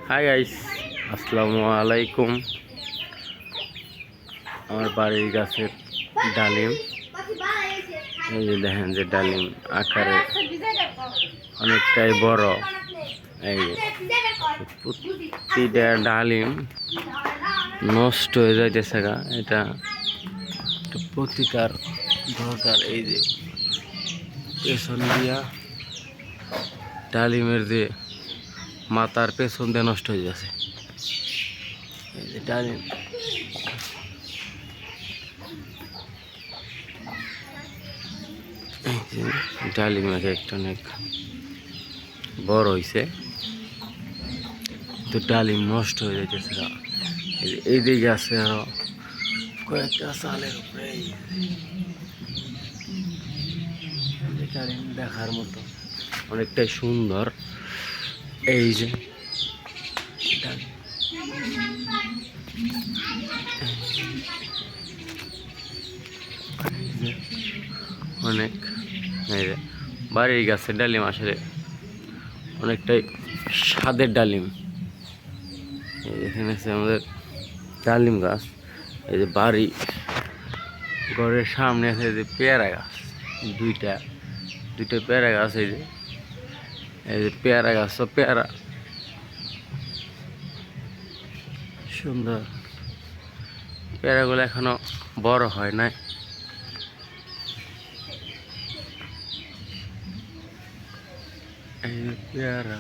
Hi guys, আসসালামু আলাইকুম। আমার বাড়ির গাছের ডালিম, এই যে দেখেন যে ডালিম আকারে অনেকটাই বড়। এই যে প্রতিটা ডালিম নষ্ট হয়ে যাইতেছে গা, এটা একটা প্রতিকার দরকার। এই যে পেছন দিয়া ডালিমের যে মাথার পেছন দিয়ে নষ্ট হয়ে যাচ্ছে। এই যে ডালিম ডালিম একটা অনেক বড় হয়েছে, তো ডালিম নষ্ট হয়ে যাইতেছে। এই দিকে আছে আরো কয়েকটা চালের উপরে। ডালিম দেখার মতো অনেকটাই সুন্দর। এই যে ডালিম অনেক, এই যে বাড়ির গাছের ডালিম আসলে অনেকটাই স্বাদের ডালিম। এখানে আছে আমাদের ডালিম গাছ। এই যে বাড়ি ঘরের সামনে আছে যে পেয়ারা গাছ, দুইটা পেয়ারা গাছ। এই যে পেয়ারা গাছ, তো পেয়ারা সুন্দর। পেয়ারাগুলো এখনো বড় হয় নাই। এই যে পেয়ারা,